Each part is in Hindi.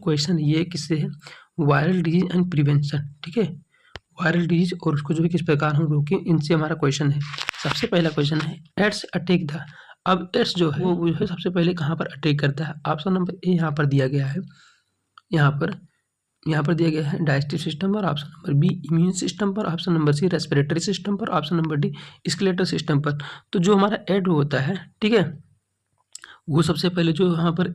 क्वेश्चन ये किससे है, वायरल डिजीज एंड प्रिवेंशन, ठीक है, वायरल डिजीज और उसको जो है किस प्रकार हम रोकें, इनसे हमारा क्वेश्चन है। सबसे पहला क्वेश्चन है एड्स अटैक द, अब एड्स जो है वो जो है सबसे पहले कहाँ पर अटैक करता है, ऑप्शन नंबर ए यहाँ पर दिया गया है, यहाँ पर दिया गया है डाइजेस्टिव सिस्टम पर, option number B immune system पर, option number C respiratory system पर, option number D skeletal system पर। तो जो हमारा एड होता है, ठीक है, वो सबसे पहले जो यहाँ पर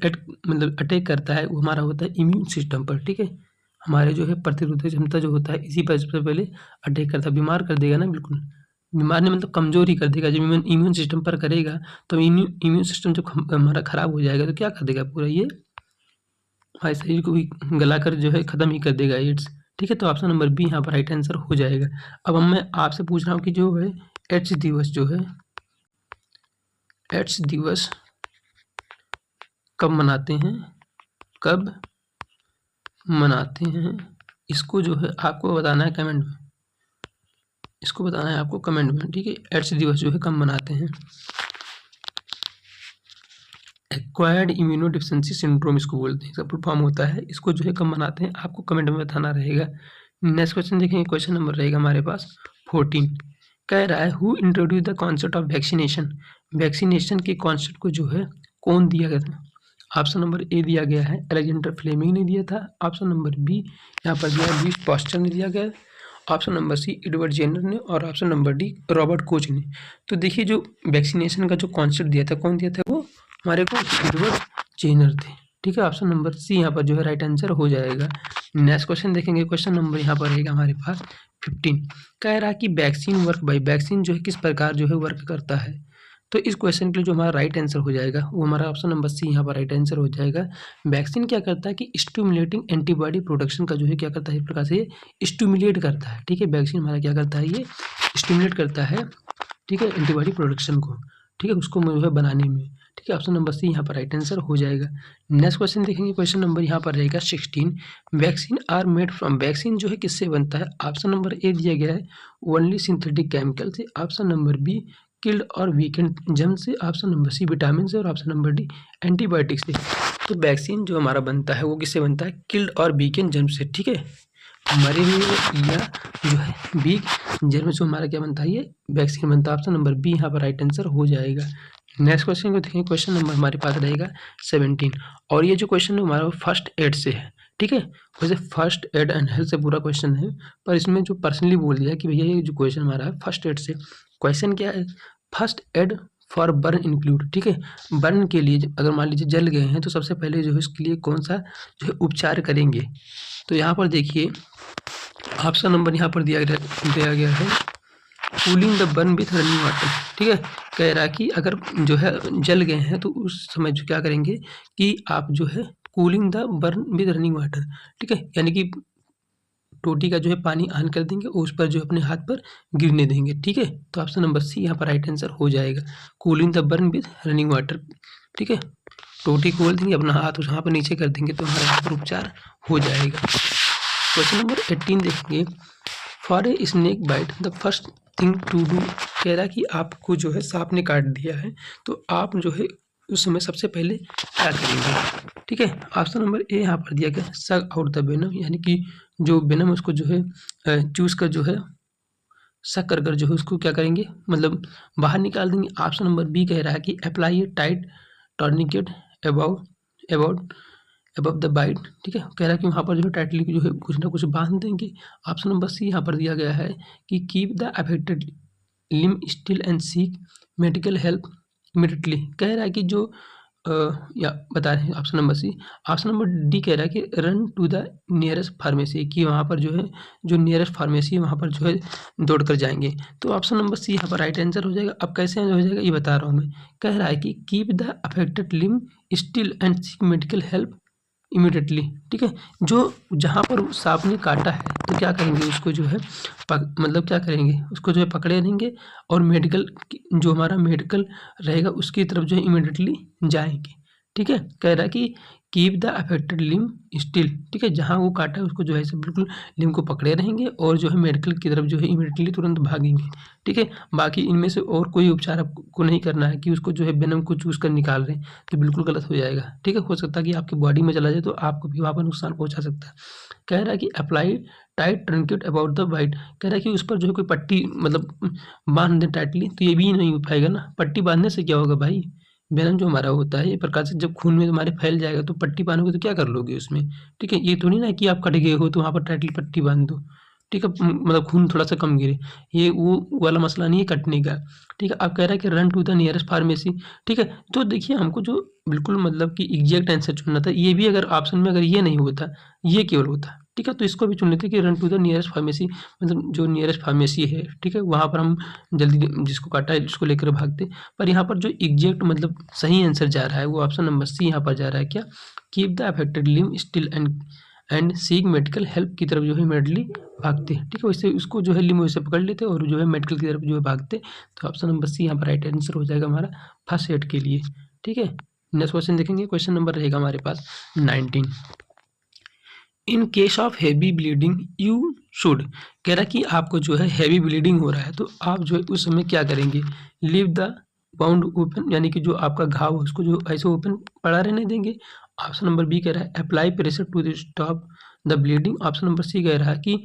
मतलब अटैक करता है वो हमारा होता है इम्यून सिस्टम पर, ठीक है, हमारे जो है प्रतिरोधक क्षमता जो होता है इसी पर सबसे पहले अटैक करता है, बीमार कर देगा ना, बिल्कुल बीमार नहीं मतलब कमजोर ही कर देगा। जब इम्यून सिस्टम पर करेगा तो इम्यून सिस्टम जब हमारा खराब हो जाएगा तो क्या कर देगा, पूरा ये हमारे शरीर को भी गलाकर जो है खत्म ही कर देगा एड्स, ठीक है। तो ऑप्शन नंबर बी यहाँ पर राइट आंसर हो जाएगा। अब मैं आपसे पूछ रहा हूँ कि जो है एड्स दिवस जो है, एड्स दिवस कब मनाते हैं, कब मनाते हैं, इसको जो है आपको बताना है कमेंट में, इसको बताना है आपको कमेंट में, ठीक है। एड्स दिवस जो है कब मनाते हैं, एक्वायर्ड इम्यूनोडेफिशिएंसी सिंड्रोम इसको बोलते हैं, इसका फुल फॉर्म होता है, इसको जो है कब मनाते हैं आपको कमेंट में बताना रहेगा। नेक्स्ट क्वेश्चन देखेंगे, क्वेश्चन नंबर रहेगा हमारे पास 14, कह रहा है who introduce the concept of vaccination, vaccination के कॉन्सेप्ट को जो है कौन दिया गया था, ऑप्शन नंबर ए दिया गया है अलेक्जेंडर फ्लेमिंग ने दिया था, ऑप्शन नंबर बी यहाँ पर दिया है लुईस पास्चर ने दिया गया, option number C Edward Jenner ने, और option number D Robert Koch ने। तो देखिए जो वैक्सीनेशन का जो कॉन्सेप्ट दिया था कौन दिया था, वो हमारे को एडवर्ड जेनर थे, ठीक है। ऑप्शन नंबर सी यहाँ पर जो है राइट आंसर हो जाएगा। नेक्स्ट क्वेश्चन देखेंगे, क्वेश्चन नंबर यहाँ पर रहेगा हमारे पास 15, कह रहा है कि वैक्सीन वर्क बाय, वैक्सीन जो है किस प्रकार जो है वर्क करता है। तो इस क्वेश्चन के लिए जो हमारा राइट आंसर हो जाएगा वो हमारा ऑप्शन नंबर सी यहाँ पर राइट आंसर हो जाएगा। वैक्सीन क्या करता है कि स्टिमुलेटिंग एंटीबॉडी प्रोडक्शन का जो है क्या करता है, इस प्रकार से स्टिमुलेट करता है, ठीक है। वैक्सीन हमारा क्या करता है, ये स्टिमुलेट करता है, ठीक है, एंटीबॉडी प्रोडक्शन को, ठीक है, उसको जो है बनाने में, ठीक है। ऑप्शन नंबर सी यहाँ पर राइट आंसर हो जाएगा। नेक्स्ट क्वेश्चन देखेंगे, क्वेश्चन नंबर यहाँ पर रहेगा 16, vaccine are made from, vaccine जो है किससे बनता है, ऑप्शन नंबर ए दिया गया है ओनली सिंथेटिक केमिकल से, ऑप्शन नंबर बी किल्ड और वीकेंड जर्म से, ऑप्शन नंबर सी विटामिन से, और ऑप्शन नंबर डी एंटीबायोटिक से। तो वैक्सीन जो हमारा बनता है वो किससे बनता है, किल्ड और वीकेंड जर्म से, ठीक है, मरे हुए या जो है वीक जर्म से हमारा क्या बनता है, ये वैक्सीन बनता है। ऑप्शन नंबर बी यहाँ पर राइट आंसर हो जाएगा। नेक्स्ट क्वेश्चन को देखेंगे, क्वेश्चन नंबर हमारे पास रहेगा 17, और ये जो क्वेश्चन है हमारा फर्स्ट एड से है, ठीक है। वैसे फर्स्ट एड एंड हेल्थ से पूरा क्वेश्चन है, पर इसमें जो पर्सनली बोल दिया कि भैया ये जो क्वेश्चन हमारा है फर्स्ट एड से, क्वेश्चन क्या है, first aid for burn include, ठीक है। बर्न के लिए अगर मान लीजिए जल गए हैं तो सबसे पहले जो है इसके लिए कौन सा जो है उपचार करेंगे। तो यहाँ पर देखिए ऑप्शन नंबर यहाँ पर दिया गया है cooling the burn with running water, ठीक है। कह रहा है कि अगर जो है जल गए हैं तो उस समय जो क्या करेंगे कि आप जो है cooling the burn with running water, ठीक है, यानी कि टोटी का जो है पानी ऑन कर देंगे और उस पर जो अपने हाथ पर गिरने देंगे, ठीक है। तो ऑप्शन नंबर सी यहाँ पर राइट आंसर हो जाएगा, cooling the burn with running water, ठीक है, टोटी खोल देंगे, अपना हाथ उस यहाँ पर नीचे कर देंगे तो हमारा यहाँ पर उपचार हो जाएगा। क्वेश्चन नंबर 18 देखेंगे, for a snake bite the first thing to do, कह रहा है कि आपको जो है सांप ने काट दिया है तो आप जो है उस समय सबसे पहले क्या करेंगे, ठीक है। ऑप्शन नंबर ए यहाँ पर दिया गया सग आउट द वेनम, यानी कि जो वेनम उसको जो है चूस कर जो है सक कर जो है उसको क्या करेंगे, मतलब बाहर निकाल देंगे। ऑप्शन नंबर बी कह रहा है कि apply a tight tourniquet above the bite, ठीक है, कह रहा है कि वहाँ पर जो है टाइटली जो है कुछ ना कुछ बांध देंगे। ऑप्शन नंबर सी यहाँ पर दिया गया है कि keep the affected limb still and seek medical help immediately, कह रहा है कि जो या बता रहे हैं option number C. Option number D कह रहा है कि run to the nearest pharmacy, कि वहाँ पर जो है जो नियरेस्ट फार्मेसी है वहाँ पर जो है दौड़ कर जाएंगे। तो ऑप्शन नंबर सी यहाँ पर राइट आंसर हो जाएगा। अब कैसे हो जाएगा ये बता रहा हूँ मैं, कह रहा है कि keep the affected limb still and seek medical help immediately, ठीक है। जो जहाँ पर सांप ने काटा है तो क्या करेंगे उसको जो है मतलब क्या करेंगे उसको जो है पकड़े रहेंगे और मेडिकल जो हमारा मेडिकल रहेगा उसकी तरफ जो है इमीडिएटली जाएंगे, ठीक ठीक है, कह रहा है कि keep the affected limb still, ठीक है, जहाँ वो काटा है उसको जो है ऐसे बिल्कुल लिम्ब को पकड़े रहेंगे और जो है मेडिकल की तरफ जो है इमीडिएटली तुरंत भागेंगे, ठीक है। बाकी इनमें से और कोई उपचार आपको नहीं करना है कि उसको जो है वेनम को चूस कर निकाल रहे हैं, तो बिल्कुल गलत हो जाएगा, ठीक है। हो सकता है कि आपकी बॉडी में चला जाए तो आपको भी वहाँ पर नुकसान पहुँचा सकता है। कह रहा है कि apply tight truncate about the white, कह रहा है कि उस पर जो है कोई पट्टी मतलब बांध दें टाइटली, तो ये भी नहीं हो पाएगा ना। पट्टी बांधने से क्या होगा भाई, वेनम जो हमारा होता है ये प्रकार से जब खून में तुम्हारे फैल जाएगा तो पट्टी बांधोगे तो क्या कर लोगे उसमें, ठीक है। ये थोड़ी ना कि आप कट गए हो तो वहाँ पर टाइटली पट्टी बांध दो, ठीक है, मतलब खून थोड़ा सा कम गिरे, ये वो वाला मसला नहीं है कटने का, ठीक है। आप कह रहा है कि run to the nearest pharmacy, ठीक है। तो देखिए हमको जो बिल्कुल मतलब कि एग्जैक्ट आंसर चुनना था, ये भी अगर ऑप्शन में अगर ये नहीं होता, ये केवल होता, ठीक है, तो इसको भी चुन लेते कि run to the nearest pharmacy, मतलब जो नियरेस्ट फार्मेसी है, ठीक है, वहाँ पर हम जल्दी जिसको काटा है उसको लेकर भागते। पर यहाँ पर जो एग्जैक्ट मतलब सही आंसर जा रहा है वो ऑप्शन नंबर सी यहाँ पर जा रहा है, क्या, keep the affected limb still and seek medical help की तरफ जो है इमीडिएटली भागते, ठीक है। वैसे उसको जो है लिम्ब वैसे पकड़ लेते और जो है मेडिकल की तरफ जो है भागते। तो ऑप्शन नंबर सी यहाँ पर राइट आंसर हो जाएगा हमारा फर्स्ट एड के लिए, ठीक है। नेक्स्ट क्वेश्चन देखेंगे, क्वेश्चन नंबर रहेगा हमारे पास 19। In case of heavy bleeding you should, कह रहा है कि आपको जो है हैवी ब्लीडिंग हो रहा है तो आप जो है उस समय क्या करेंगे, लीव द बाउंड ओपन, यानी कि जो आपका घाव है उसको जो ऐसे ओपन पड़ा रहने देंगे। ऑप्शन नंबर बी कह रहा है apply pressure to stop the bleeding. Option number C कह रहा है कि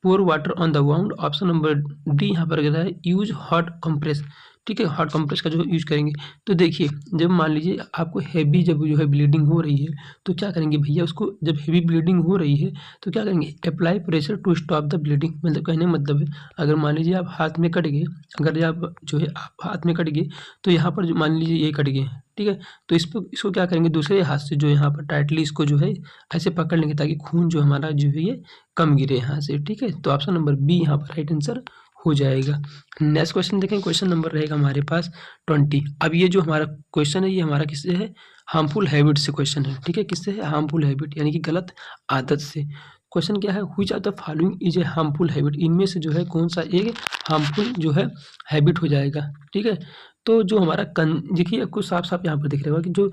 pour water on the wound. Option number D यहाँ पर कह रहा है यूज हॉट कंप्रेस, ठीक है, हॉट कंप्रेस का जो यूज करेंगे। तो देखिए जब मान लीजिए आपको हैवी जब जो है ब्लीडिंग हो रही है तो क्या करेंगे भैया, उसको जब हैवी ब्लीडिंग हो रही है तो क्या करेंगे, apply pressure to stop the bleeding. मतलब कहने का मतलब है अगर मान लीजिए आप हाथ में कट गए, अगर आप जो है आप हाथ में कट गए तो यहाँ पर जो मान लीजिए ये कट गए, ठीक है, तो इसको क्या करेंगे दूसरे हाथ से जो यहाँ पर टाइटली इसको जो है ऐसे पकड़ लेंगे ताकि खून जो हमारा जो है ये कम गिरे यहाँ से, ठीक है। तो ऑप्शन नंबर बी यहाँ पर राइट आंसर हो जाएगा। नेक्स्ट क्वेश्चन देखें, क्वेश्चन नंबर रहेगा हमारे पास 20। अब ये जो हमारा क्वेश्चन है ये हमारा किससे है, हार्मफुल हैबिट से क्वेश्चन है, ठीक है, किससे है, हार्मफुल हैबिट यानी कि गलत आदत से। क्वेश्चन क्या है, which of the following is a harmful habit, इनमें से जो है कौन सा एक हार्मफुल जो है हैबिट हो जाएगा, ठीक है। तो जो हमारा देखिए आपको साफ साफ यहाँ पर दिख रहा होगा कि जो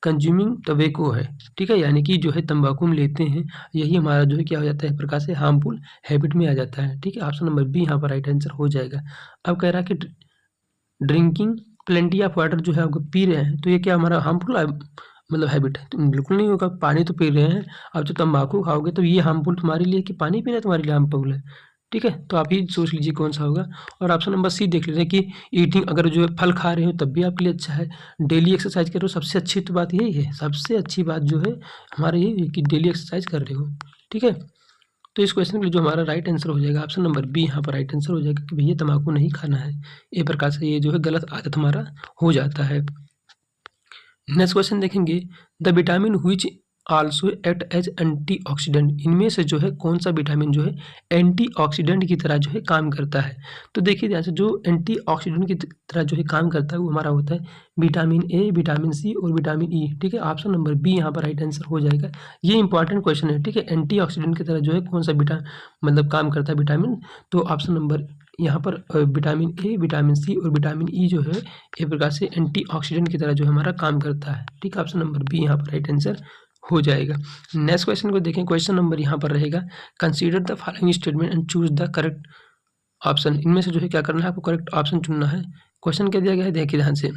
कंज्यूमिंग टबैको है, ठीक है, यानी कि जो है तंबाकू हम लेते हैं, यही हमारा जो है क्या हो जाता है, एक प्रकार से हार्मफुल हैबिट में आ जाता है, ठीक है। ऑप्शन नंबर बी यहाँ पर राइट आंसर हो जाएगा। अब कह रहा है कि ड्रिंकिंग प्लेंटी ऑफ वाटर जो है आपको पी रहे हैं तो ये क्या हमारा हार्मफुल मतलब हैबिट है, तो बिल्कुल नहीं होगा। पानी तो पी रहे हैं, अब जो तंबाकू खाओगे तो ये हार्मफुल तुम्हारे लिए कि पानी पीना तुम्हारे लिए हार्मफुल है, ठीक है। तो आप ही सोच लीजिए कौन सा होगा। और ऑप्शन नंबर सी देख लेते हैं कि ईटिंग, अगर जो है फल खा रहे हो तब भी आपके लिए अच्छा है, डेली एक्सरसाइज कर रहे हो, सबसे अच्छी तो बात यही है, सबसे अच्छी बात जो है हमारे ये है कि डेली एक्सरसाइज कर रहे हो, ठीक है। तो इस क्वेश्चन के लिए जो हमारा राइट आंसर हो जाएगा ऑप्शन नंबर बी यहाँ पर राइट आंसर हो जाएगा कि भैया तंबाकू नहीं खाना है। ये प्रकार से ये जो है गलत आदत हमारा हो जाता है। नेक्स्ट क्वेश्चन देखेंगे, the vitamin which also act as antioxidant, इनमें से जो है कौन सा विटामिन जो है एंटीऑक्सीडेंट की तरह जो है काम करता है। तो देखिए ध्यान से, जो एंटीऑक्सीडेंट की तरह जो है काम करता है वो हमारा होता है विटामिन ए, विटामिन सी और विटामिन ई, ठीक है। ऑप्शन नंबर बी यहाँ पर राइट आंसर हो जाएगा। ये इंपॉर्टेंट क्वेश्चन है, ठीक है, एंटीऑक्सीडेंट की तरह जो है कौन सा मतलब काम करता है विटामिन। तो ऑप्शन नंबर यहाँ पर विटामिन ए, विटामिन सी और विटामिन ई जो है एक प्रकार से एंटीऑक्सीडेंट की तरह जो हमारा काम करता है, ठीक है। ऑप्शन नंबर बी यहाँ पर राइट आंसर हो जाएगा। नेक्स्ट क्वेश्चन को देखें, क्वेश्चन नंबर यहाँ पर रहेगा consider the following statement and choose the correct option. इनमें से जो है क्या करना है, आपको करेक्ट ऑप्शन चुनना है। क्वेश्चन क्या दिया गया है, देखिए ध्यान से,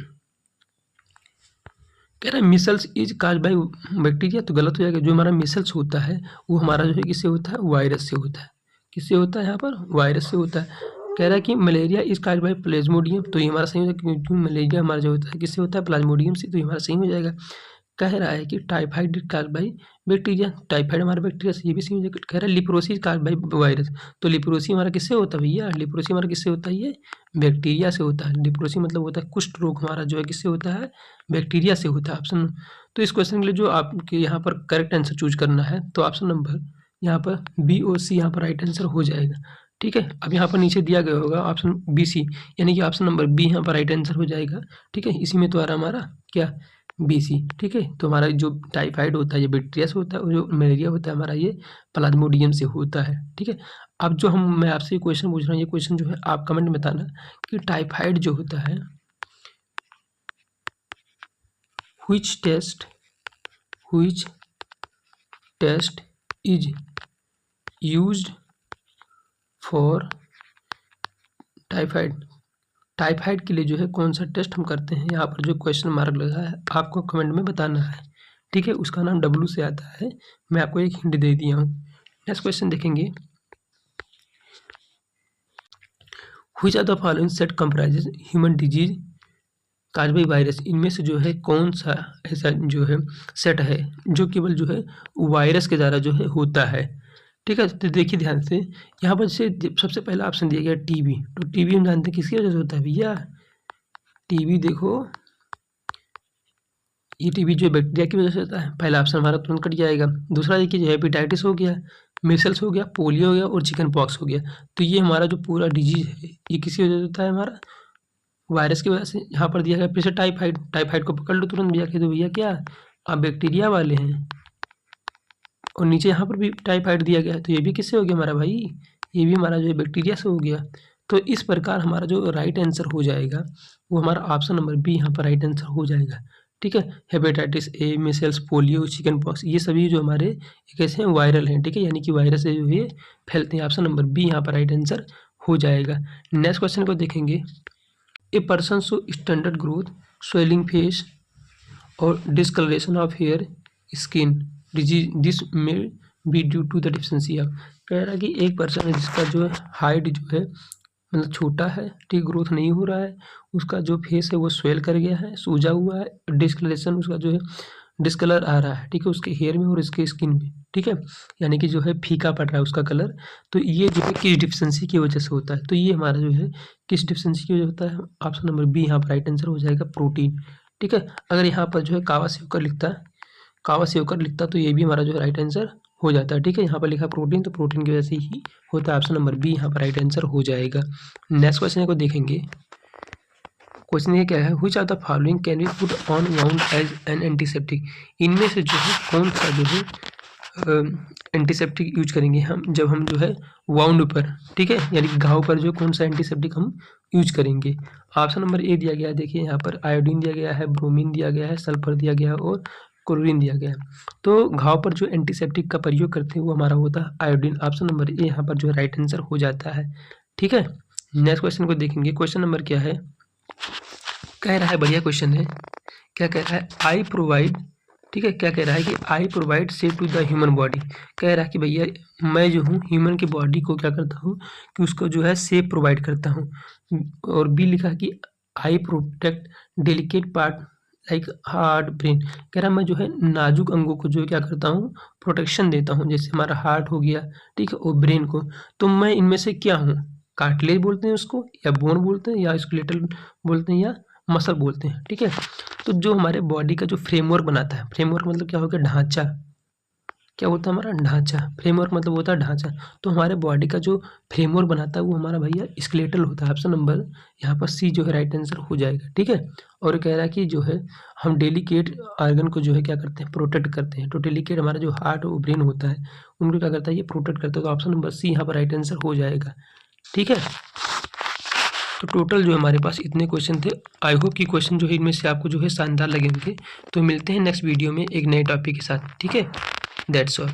कह रहा है micelles is cause by bacteria, तो गलत हो जाएगा। जो हमारा मिसल्स होता है वो हमारा जो है किससे होता है, वायरस से होता है। किससे होता है, यहाँ पर वायरस से होता है। कह रहा है कि malaria is cause by plasmodium, तो ये हमारा सही हो जाएगा क्योंकि मलेरिया हमारा जो होता है किससे होता है, प्लाज्मोडियम से, तो ये हमारा सही हो जाएगा। कह रहा है कि typhoid is cause by bacteria, typhoid हमारा बैक्टीरिया से, ये भी सही हो जाएगा। कह रहा है leprosy is cause by virus, तो लिप्रोसी हमारा किससे होता है भैया, लिप्रोसी हमारा किससे होता है, ये बैक्टीरिया से होता है। लिप्रोसी मतलब होता है कुष्ठ रोग, हमारा जो है किससे होता है, बैक्टीरिया से होता है। ऑप्शन, तो इस क्वेश्चन के लिए जो आपके यहाँ पर करेक्ट आंसर चूज करना है तो ऑप्शन नंबर यहाँ पर बी और सी यहाँ पर राइट आंसर हो जाएगा, ठीक है। अब यहाँ पर नीचे दिया गया होगा ऑप्शन बी सी, यानी कि ऑप्शन नंबर बी यहाँ पर राइट आंसर हो जाएगा, ठीक है। इसी में तो आ रहा हमारा क्या, बी सी, ठीक है। तो हमारा जो टाइफाइड होता है ये बैक्टीरिया से होता है और जो मलेरिया होता है हमारा ये प्लाज्मोडियम से होता है, ठीक है। अब जो मैं आपसे क्वेश्चन पूछ रहा हूँ, ये क्वेश्चन जो है आप कमेंट में बताना कि टाइफाइड जो होता है which test is used for typhoid के लिए जो है कौन सा टेस्ट हम करते हैं, यहाँ पर जो क्वेश्चन मार्क लगा है आपको कमेंट में बताना है, ठीक है। उसका नाम W से आता है, मैं आपको एक हिंट दे दिया हूँ। नेक्स्ट क्वेश्चन देखेंगे, which are the following set comprises human disease cause by virus, इनमें से जो है कौन सा ऐसा जो है सेट है जो केवल जो है वायरस के द्वारा जो है होता है, ठीक है। तो देखिए ध्यान से, यहाँ पर से सबसे पहला ऑप्शन दिया गया टीबी। तो टीबी हम जानते हैं किसकी वजह से होता है भैया, टीबी देखो ये टीबी जो बैक्टीरिया की वजह से होता है, पहला ऑप्शन हमारा तुरंत कट जाएगा। दूसरा देखिए जो हेपेटाइटिस हो गया, मीसल्स हो गया, पोलियो हो गया और चिकन पॉक्स हो गया। तो ये हमारा जो पूरा डिजीज है ये किसी वजह से होता है, हमारा वायरस की वजह से। यहाँ पर दिया गया फिर से टाइफाइड को पकड़ लो तुरंत भैया, कह दो भैया क्या आप बैक्टीरिया वाले हैं, और नीचे यहाँ पर भी टाइफाइड दिया गया है, तो ये भी किससे हो गया हमारा भाई, ये भी हमारा जो है बैक्टीरिया से हो गया। तो इस प्रकार हमारा जो राइट आंसर हो जाएगा वो हमारा ऑप्शन नंबर बी यहाँ पर राइट आंसर हो जाएगा, ठीक है। Hepatitis A, Meselson, polio, chicken pox ये सभी जो हमारे एक ऐसे हैं वायरल हैं, ठीक है, यानी कि वायरस से जो ये फैलते हैं। ऑप्शन नंबर बी यहाँ पर राइट आंसर हो जाएगा। नेक्स्ट क्वेश्चन को देखेंगे, a person show standard growth, swelling face और discolouration of hair skin disease, this may be due to the deficiency of, कह रहा है कि एक पर्सन है जिसका जो है हाइट जो है मतलब छोटा है, ठीक, ग्रोथ नहीं हो रहा है, उसका जो फेस है वो स्वेल कर गया है, सूजा हुआ है, डिस्कलरेशन उसका जो है डिस्कलर आ रहा है, ठीक है, उसके हेयर में और इसके स्किन में, ठीक है, यानी कि जो है फीका पड़ रहा है उसका कलर। तो ये जो है किस डिफिशिएंसी की वजह से होता है, तो ये हमारा जो है किस डिफिशिएंसी की वजह होता है, ऑप्शन नंबर बी यहाँ पर राइट आंसर हो जाएगा, प्रोटीन, ठीक है। अगर यहाँ पर जो है कावासाकी लिखता तो ये भी हमारा जो है राइट आंसर हो जाता है, ठीक है। यहाँ पर लिखा प्रोटीन, तो प्रोटीन की वजह से ही होता है, ऑप्शन नंबर बी यहाँ पर राइट आंसर हो जाएगा। नेक्स्ट क्वेश्चन को देखेंगे, क्वेश्चन ये क्या है, which are the following can be put on wound as an antiseptic, इनमें से जो है कौन सा जो है एंटीसेप्टिक यूज करेंगे हम जब हम जो है वाउंड पर, ठीक है, यानी कि घाव पर जो कौन सा एंटीसेप्टिक हम यूज करेंगे। ऑप्शन नंबर ए दिया गया है, देखिए यहाँ पर आयोडीन दिया गया है, ब्रोमीन दिया गया है, सल्फर दिया गया है और क्लोरीन दिया गया है। तो घाव पर जो एंटीसेप्टिक का प्रयोग करते हैं वो हमारा होता है आयोडीन, ऑप्शन नंबर ए यहाँ पर जो है राइट आंसर हो जाता है, ठीक है। नेक्स्ट क्वेश्चन को देखेंगे, क्वेश्चन नंबर क्या है, कह रहा है बढ़िया क्वेश्चन है, क्या कह रहा है, आई प्रोवाइड, ठीक है, क्या कह रहा है कि I provide safe to the human body, कह रहा है कि भैया मैं जो हूँ ह्यूमन की बॉडी को क्या करता हूँ कि उसको जो है सेफ प्रोवाइड करता हूँ। और बी लिखा कि I protect delicate part like heart, brain, कह रहा मैं जो है नाजुक अंगों को जो क्या करता हूँ प्रोटेक्शन देता हूँ, जैसे हमारा हार्ट हो गया, ठीक है, और ब्रेन को। तो मैं इनमें से क्या हूँ, कार्टिलेज बोलते हैं उसको, या बोन बोलते हैं, या स्केलेटल बोलते हैं, या मसल बोलते हैं, ठीक है। तो जो हमारे बॉडी का जो फ्रेमवर्क बनाता है, फ्रेमवर्क मतलब क्या हो गया, ढांचा, क्या होता है हमारा ढांचा, फ्रेमवर्क मतलब होता है ढांचा। तो हमारे बॉडी का जो फ्रेमवर्क बनाता है वो हमारा भैया स्केलेटल होता है, ऑप्शन नंबर यहाँ पर सी जो है राइट आंसर हो जाएगा, ठीक है। और कह रहा है कि जो है हम डेलिकेट ऑर्गन को जो है क्या करते हैं, प्रोटेक्ट करते हैं। तो डेलिकेट हमारा जो हार्ट और ब्रेन होता है उनको क्या करता है, ये प्रोटेक्ट करता है। तो ऑप्शन नंबर सी यहाँ पर राइट आंसर हो जाएगा, ठीक है। तो टोटल जो हमारे पास इतने क्वेश्चन थे, आई होप कि क्वेश्चन जो है इनमें से आपको जो है शानदार लगे होंगे। तो मिलते हैं नेक्स्ट वीडियो में एक नए टॉपिक के साथ, ठीक है, दैट्स ऑल।